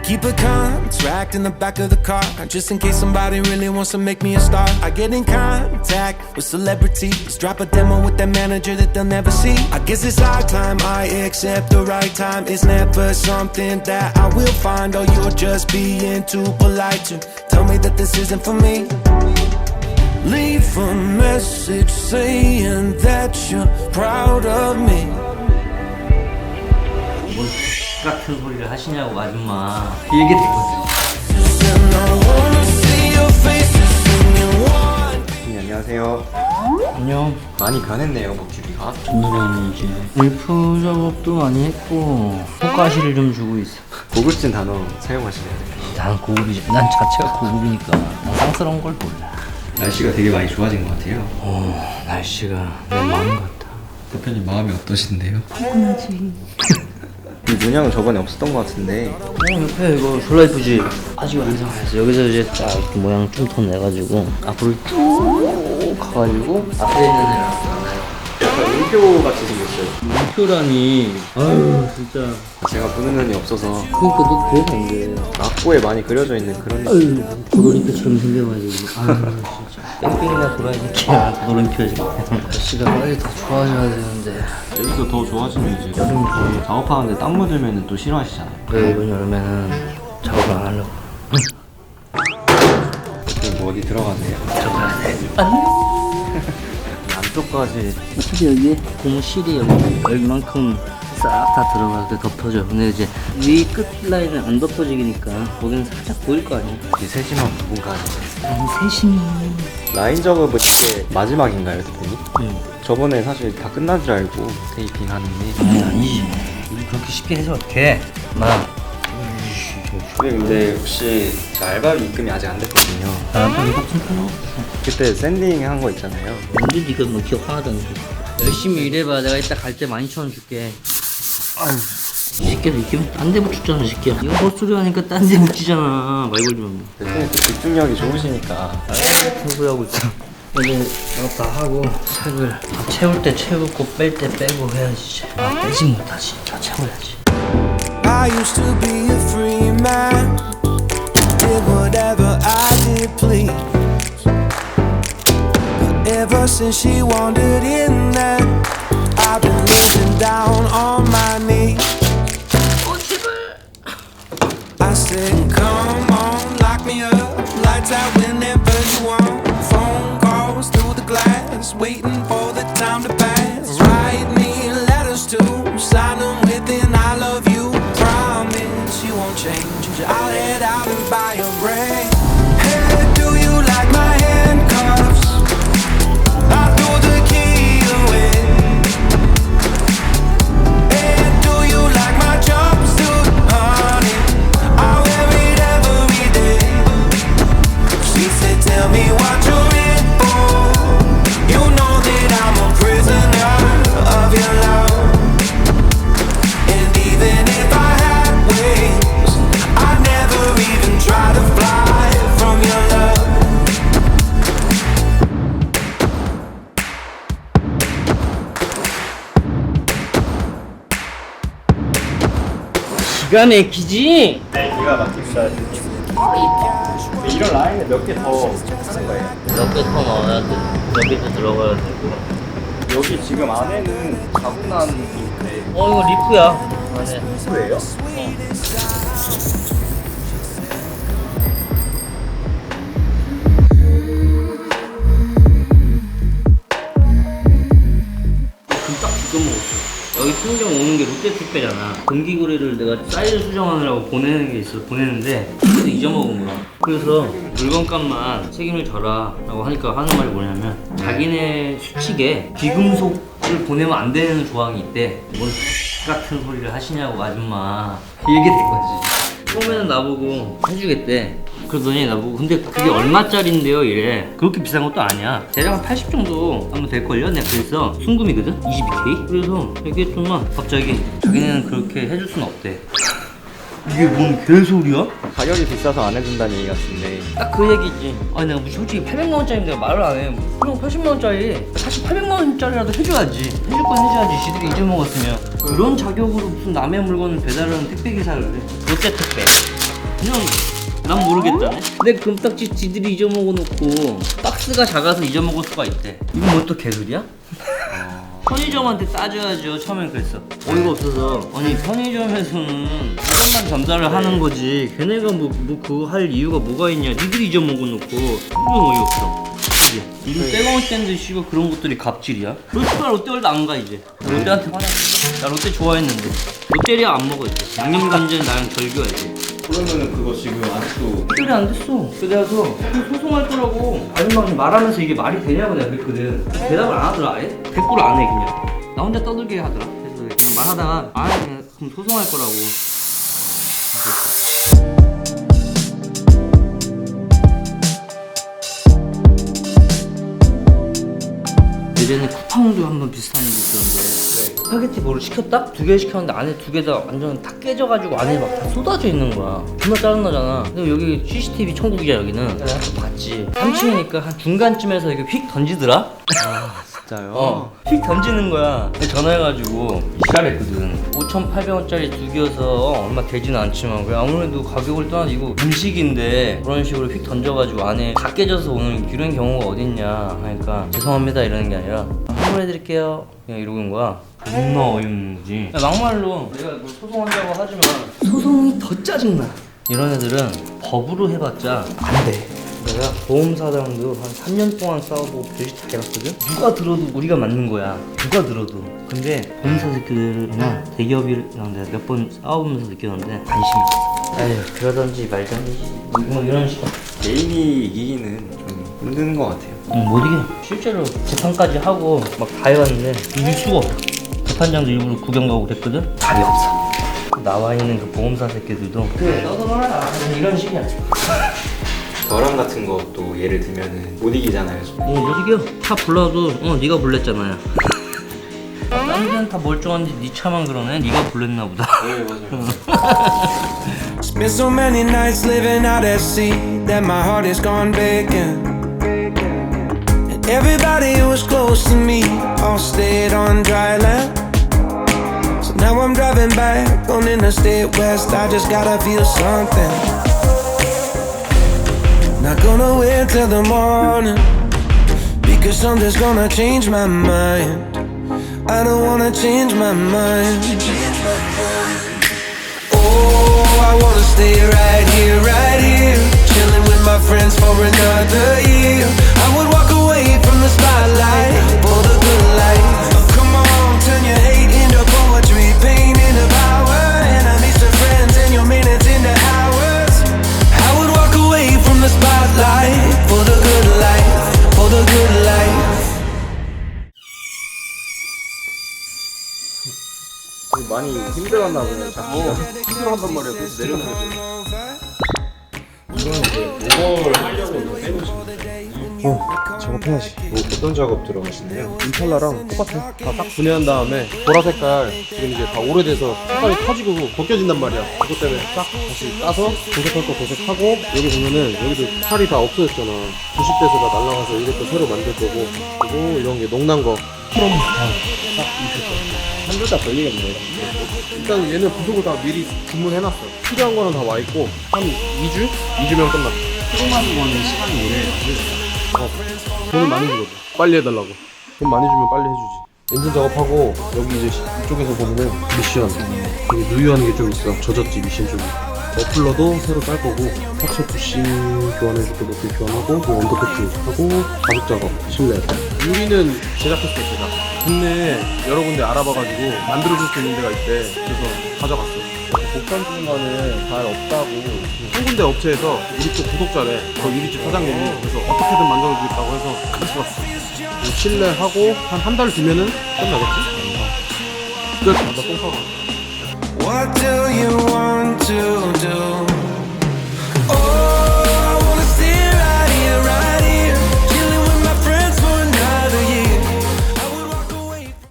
keep a contract in the back of the car, just in case somebody really wants to make me a star. I get in contact with celebrities, drop a demo with that manager that they'll never see. I guess it's our time, I accept the right time. It's never something that I will find, or you're just being too polite to tell me that this isn't for me. Leave a message saying that you're proud of me. 뭘 같은 소리를 하시냐고 아줌마 이게 됐거든. 네, 안녕하세요. 안녕. 많이 변했네요, 목줄이가. 오늘은 이제 물프 작업도 많이 했고 호가시를 좀 주고 있어. 고급진 단어 사용하시네요. 난 고급이지. 난 자체가 고급이니까 난 쌍스러운 걸 몰라. 날씨가 되게 많이 좋아진 것 같아요. 날씨가 내 마음 같아. 대표님 마음이 어떠신데요? 이 문양은 저번에 없었던 것 같은데. 옆에 이거 졸라 이쁘지? 아직 완성 안 했어. 여기서 이제 딱 이렇게 모양 좀 더 내가지고 앞으로 쭉 가가지고 앞에 있는 애랑 약간 음표 같이 생겼어요. 문표라니. 아유 진짜. 제가 보는 눈이 없어서 그러니까 너 그래서 안 돼. 낙고에 많이 그려져 있는 그런 느낌. 아유 도돌이표처럼 생겨가지고. 아유 진짜. 뺑뺑이나 도라이 새끼야. 도돌이표 새끼. 날씨가 빨리 더 좋아져야 되는데. 여기서 더 좋아지면 이제 여름이지. 작업하는데 땀 묻으면 또 싫어하시잖아요. 그래 이번 여름에는 작업을 안 하려고. 지금 뭐 어디 들어가세요? 들어가야 돼. 안녕. 안쪽까지. 어차피 여기 고무실이 여기 얼만큼 싹 다 들어가게 덮어져. 근데 이제 위 끝 라인은 안 덮어지니까 거기는 살짝 보일 거 아니야. 이 세심한 부분까지. 아니 세심이. 라인 작업은 이게 마지막인가요, 대표님? 응. 저번에 사실 다 끝난 줄 알고 테이핑 하는데. 아니지. 우리 그렇게 쉽게 해서 어떡해. 마. 근데 혹시 저 알바비 입금이 아직 안 됐거든요. 빨리 같은 거. 그때 샌딩 한 거 있잖아요. 언제 니가 뭐 기억 하나도 안 나. 열심히 일해봐. 내가 이따 갈 때 12,000원 줄게. 아유. 이 새끼도 이렇게 딴 데 붙였잖아, 이 새끼야. 이거 헛소리 하니까 딴 데 붙이잖아. 말 걸지 마. 대표님 또 집중력이 좋으시니까. 무슨 소리 하고 있어. 이제 다 하고 색을 다 채울 때 채우고 뺄 때 빼고 해야지. 빼지 못하지. 다 채워야지. I used to be a free man, did whatever I did please. But ever since she wandered in there, I've been losing down on my knees. I said, come on, lock me up, lights out whenever you want. Phone calls through the glass, waiting for the time to pass. Write me letters to sign them within I love you. Promise you won't change. I'll head out and buy a ring. Hey, do you like my handcuffs? I threw the key away. Hey, do you like my jumpsuit, honey? I wear it every day. She said, tell me what you're in for. You know that I'm a prisoner of your love. And even if I had wings, I'd never even try to fly from your love. 기가 막히지? 네, 기가 막힙니다. 이런 라인을 몇 개 더 하는 거예요. 몇 개 더 넣어야 돼. 여기도 들어가야 되고. 여기 지금 안에는 가구난 느낌인데. 이거 리프야. 안에. 뭐예요? 딱 지금 먹었어. 여기 평경 오는 게 롯데특배잖아. 공기거래를 내가 사이즈 수정하느라고 보내는 게 있어. 보내는데 그래서 잊어먹은 거야. 그래서 물건값만 책임을 져라 라고 하니까 하는 말이 뭐냐면 자기네 수칙에 귀금속을 보내면 안 되는 조항이 있대. 뭔 같은 소리를 하시냐고 아줌마 이게 된 거지. 처음에는 나보고 해주겠대. 그러더니 나보고 근데 그게 얼마짜린데요 이래. 그렇게 비싼 것도 아니야. 대략 한 80 정도 하면 될걸요? 내가 그랬어. 순금이거든? 22K? 그래서 얘기했더만 갑자기 자기네는 그렇게 해줄 순 없대. 이게 뭔 개소리야? 가격이 비싸서 안 해준다는 얘기 같은데. 딱 그 얘기지. 아니 내가 솔직히 800만원짜리 내가 말을 안 해. 그럼 80만원짜리 사실 800만원짜리라도 해줘야지. 해줄 건 해줘야지. 지들이 잊어먹었으면. 그런 자격으로 무슨 남의 물건을 배달하는 택배기사를 해. 롯데특배. 그냥 난 모르겠다네. 내 금딱지 지들이 잊어먹어 놓고 박스가 작아서 잊어먹을 수가 있대. 이건 뭐 또 개소리야? 편의점한테 따져야죠. 처음엔 그랬어. 어이가 없어서. 아니 편의점에서는 이것만 전달을 하는 거지. 걔네가 뭐 그거 할 이유가 뭐가 있냐. 니들이 잊어먹어 놓고. 이건 어이없어. 이거 빼먹을 텐데 씨발 그런 것들이 갑질이야? 롯데가 롯데월드 안 가 이제. 롯데한테 화났어. 나 롯데 좋아했는데. 롯데리아 안 먹어 이제. 양념간장 나랑 절교해야지. 그러면은 그거 지금 아직도 해결이 안 됐어. 그래서 소송할 거라고 아줌마가 말하면서 이게 말이 되냐고 내가 그랬거든. 대답을 안 하더라 아예. 대꾸를 안 해 그냥. 나 혼자 떠들게 하더라. 그래서 그냥 말하다가 그냥 그럼 소송할 거라고. 예전에 쿠팡도 한번 비슷한 일이 있었는데 스파게티 뭐를 시켰다? 2개 시켰는데 안에 2개 다 완전 다 깨져가지고 안에 막 다 쏟아져 있는 거야. 존나 짜증나잖아. 근데 여기 CCTV 천국이야 여기는. 내가 또 봤지. 3층이니까 한 중간쯤에서 이렇게 휙 던지더라? 진짜요? 휙 던지는 거야. 전화해가지고 지랄했거든. 5,800원짜리 2개여서 얼마 되지는 않지만 그래 아무래도 가격을 떠나서 이거 음식인데 그런 식으로 휙 던져가지고 안에 다 깨져서 오는 이런 경우가 어딨냐 하니까 죄송합니다 이러는 게 아니라 환불해드릴게요 그냥 이러는 거야. 존나 어이없는 거지. 막말로 내가 뭐 소송한다고 하지만 소송이 더 짜증나. 이런 애들은 법으로 해봤자 안 돼. 내가 보험사랑도 한 3년 동안 싸우고 별짓 다 해봤거든? 누가 들어도 우리가 맞는 거야. 누가 들어도. 근데 보험사 새끼들이나 대기업이랑 내가 몇 번 싸우면서 느꼈는데 관심이 없어. 에휴 그러던지 말던지 뭐 이런 식으로. 개인이 이기기는 좀 힘든 것 같아요. 못 이겨. 실제로 재판까지 하고 막 다 해봤는데 이길 수가 없어. 재판장도 일부러 구경 가고 그랬거든? 답이 없어. 나와 있는 그 보험사 새끼들도 그래 너도 놀아라 이런 식이야. 저랑 같은 것도 예를 들면은 못 이기잖아요. 못 이겨. 차 불러도 네가 불렀잖아요. 딴 데는 다 멀쩡한데 네 차만 그러네. 네가 불렀나 보다. 네 맞아요. Spent so many nights living out at sea that my heart has gone vacant. And everybody who was close to me all stayed on dry land. So now I'm driving back on Interstate West. I just gotta feel something. Not gonna wait till the morning because something's gonna change my mind. I don't wanna change my mind. Oh, I wanna stay right here, chilling with my friends for another year. I would walk away from the spotlight for the good life. Oh, come on, turn your hate into poetry, pain into power, enemies to friends, and your minutes into hours. I would walk away from the spotlight for the good life, for the good life. 많이 힘들었나 보네. 자기가 힘들어한단 말이야. 그래서 내려놓는 거지. 이거는 이제 뭘 하려고 이거 빼놓으시는 작업해야지. 뭐 어떤 작업 들어가시나요? 임팔라랑 똑같아. 다 딱 분해한 다음에 보라 색깔 지금 이제 다 오래돼서 색깔이 터지고 벗겨진단 말이야. 그것 때문에 딱 다시 까서 도색할 거 도색하고 여기 보면은 여기도 살이 다 없어졌잖아. 90대에서 다 날라가서 이것도 새로 만들 거고 그리고 이런 게 녹난 거 그럼 딱 있을 거야. 한 달 다 걸리겠네. 일단 얘는 부속을 다 미리 주문해놨어. 필요한 거는 다 와 있고 한 2주? 2주면 끝나. 조그만 거는 시간이 오래 걸려요. 돈을 많이 주거든. 빨리 해달라고. 돈 많이 주면 빨리 해주지. 엔진 작업하고 여기 이제 이쪽에서 보면은 미션 여기 누유하는 게 좀 있어. 젖었지 미션 쪽이. 머플러도 새로 딸 거고 하체 부싱 교환해줄 것도 교환하고 뭐 언더패킹 하고 가죽 작업 실내. 유리는 제작했어 제가. 국내에 여러 군데 알아봐가지고 만들어줄 수 있는 데가 있대. 그래서 가져갔어. 복선 중간에 잘 없다고 한 군데 업체에서 우리 쪽 구독자래. 그 유리집 사장님이. 그래서 어떻게든 만들어주겠다고 해서 가져갔어. 실내하고 한 달 뒤면은 끝나겠지? 끝. 나똥 싸고. What do you want?